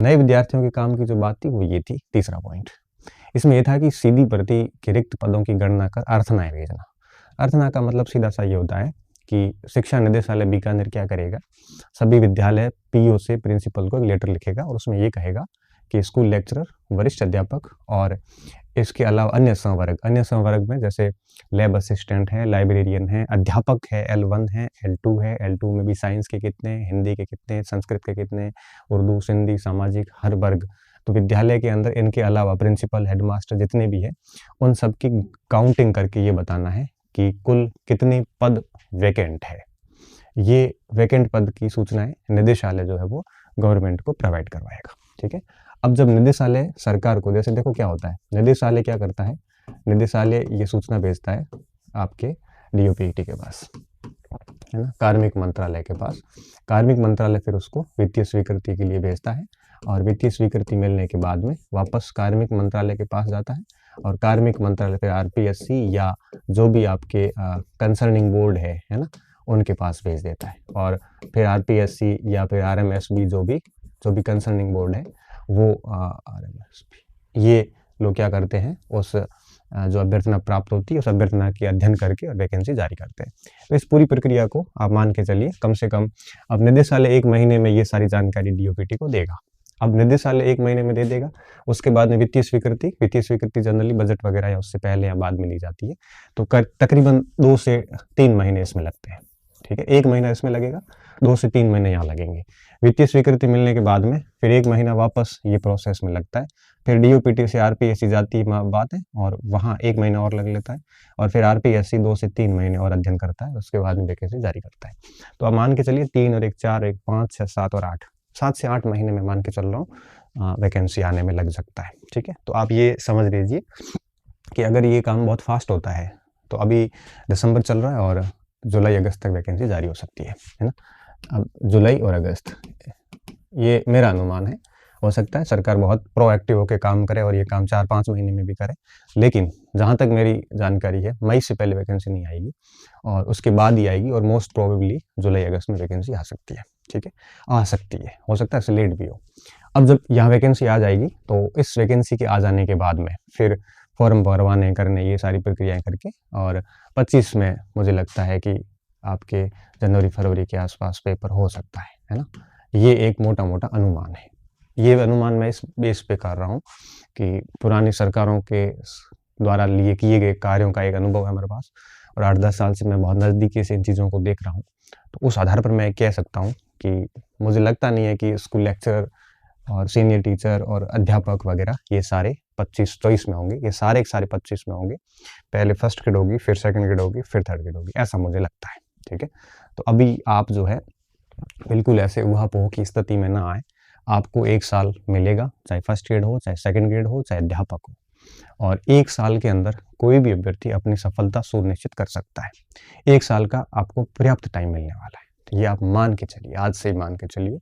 नए विद्यार्थियों के काम की जो बात थी वो ये थी, तीसरा पॉइंट। इसमें ये था कि सीधी भर्ती के रिक्त पदों की गणना कर अर्थनाएँ भेजना। अर्थना का मतलब सीधा-सा ये होता है कि शिक्षा निदेशालय बीकानेर क्या करेगा, सभी विद्यालय पीओ से प्रिंसिपल को एक लेटर लिखेगा और उसमें ये कहेगा कि स्कूल लेक्चरर, वरिष्ठ अध्यापक और इसके अलावा अन्य संवर्ग में जैसे लैब असिस्टेंट है, लाइब्रेरियन है, अध्यापक है, L1 है, L2 है, L2 में भी साइंस के कितने, हिंदी के कितने, संस्कृत के कितने, उर्दू, सिंधी, सामाजिक हर वर्ग। तो विद्यालय के अंदर इनके अलावा प्रिंसिपल, हेडमास्टर जितने भी हैं, उन सब की काउंटिंग करके ये बताना है कि कुल कितने पद वैकेंट है। ये वैकेंट पद की सूचनाएँ निदेशालय जो है वो गवर्नमेंट को प्रोवाइड करवाएगा, ठीक है? अब जब निदेशालय सरकार को, जैसे देखो क्या होता है, निदेशालय क्या करता है, निदेशालय ये सूचना भेजता है आपके डीओपीटी के पास, है ना, कार्मिक मंत्रालय के पास। कार्मिक मंत्रालय फिर उसको वित्तीय स्वीकृति के लिए भेजता है और वित्तीय स्वीकृति मिलने के बाद में वापस कार्मिक मंत्रालय के पास जाता है और कार्मिक मंत्रालय फिर आरपीएससी या जो भी आपके कंसर्निंग बोर्ड है ना, उनके पास भेज देता है और फिर आरपीएससी या फिर आरएमएसबी जो भी कंसर्निंग बोर्ड है वो आरएमएसबी ये लोग क्या करते हैं, उस जो अभ्यर्थना प्राप्त होती है उस अभ्यर्थना की अध्ययन करके और वैकेंसी जारी करते हैं। तो इस पूरी प्रक्रिया को आप मान के चलिए कम से कम अब निदेशालय 1 महीने में ये सारी जानकारी डीओपीटी को देगा। अब निदेशालय 1 महीने में दे देगा, उसके बाद में वित्तीय स्वीकृति जनरली बजट वगैरह या उससे पहले या बाद में ली जाती है, तो तकरीबन 2 से 3 महीने इसमें लगते हैं, ठीक है? 1 महीना इसमें लगेगा, 2 से 3 महीने यहाँ लगेंगे। वित्तीय स्वीकृति मिलने के बाद में फिर 1 महीना वापस ये प्रोसेस में लगता है, फिर डीओपीटी से आरपीएससी जाती बात है और वहाँ 1 महीना और लग लेता है और फिर आरपीएससी 2 से 3 महीने और अध्ययन करता है, उसके बाद में वैकेंसी जारी करता है। तो आप मान के चलिए 3 और 1 4, 1 5, 6 7 और 8, 7 से 8 महीने में मान के चल रहा हूँ वैकेंसी आने में लग सकता है, ठीक है? तो आप ये समझ लीजिए कि अगर ये काम बहुत फास्ट होता है तो अभी दिसंबर चल रहा है और जुलाई अगस्त तक वैकेंसी जारी हो सकती है ना? अब जुलाई और अगस्त ये मेरा अनुमान है, हो सकता है सरकार बहुत प्रोएक्टिव होकर काम करे और ये काम 4-5 महीने में भी करे, लेकिन जहाँ तक मेरी जानकारी है मई से पहले वैकेंसी नहीं आएगी और उसके बाद ही आएगी और मोस्ट प्रोबेबली जुलाई अगस्त में वैकेंसी आ सकती है, ठीक है? आ सकती है, हो सकता है लेट भी हो। अब जब यहाँ वैकेंसी आ जाएगी तो इस वैकेंसी के आ जाने के बाद में फिर फॉर्म भरवाने करने ये सारी प्रक्रियाएं करके और 25 में मुझे लगता है कि आपके जनवरी फरवरी के आसपास पेपर हो सकता है ना? ये एक मोटा-मोटा अनुमान है। ये अनुमान मैं इस बेस पे कर रहा हूँ कि पुरानी सरकारों के द्वारा लिए किए गए कार्यों का एक अनुभव है मेरे पास और 8-10 साल से मैं बहुत नज़दीकी से इन चीज़ों को देख रहा हूँ। तो उस आधार पर मैं कह सकता हूँ कि मुझे लगता नहीं है कि स्कूल लेक्चरर और सीनियर टीचर और अध्यापक वगैरह ये सारे 25-24 में होंगे, ये सारे के सारे 25 में होंगे। पहले फर्स्ट ग्रेड होगी, फिर सेकंड ग्रेड होगी, फिर थर्ड ग्रेड होगी, ऐसा मुझे लगता है, ठीक है? तो अभी आप जो है बिल्कुल ऐसे ऊहा-पोह की स्थिति में ना आए। आपको 1 साल मिलेगा, चाहे फर्स्ट ग्रेड हो, चाहे सेकंड ग्रेड हो, चाहे अध्यापक हो और 1 साल के अंदर कोई भी अभ्यर्थी अपनी सफलता सुनिश्चित कर सकता है। 1 साल का आपको पर्याप्त टाइम मिलने वाला है। तो ये आप मान के चलिए, आज से ही मान के चलिए।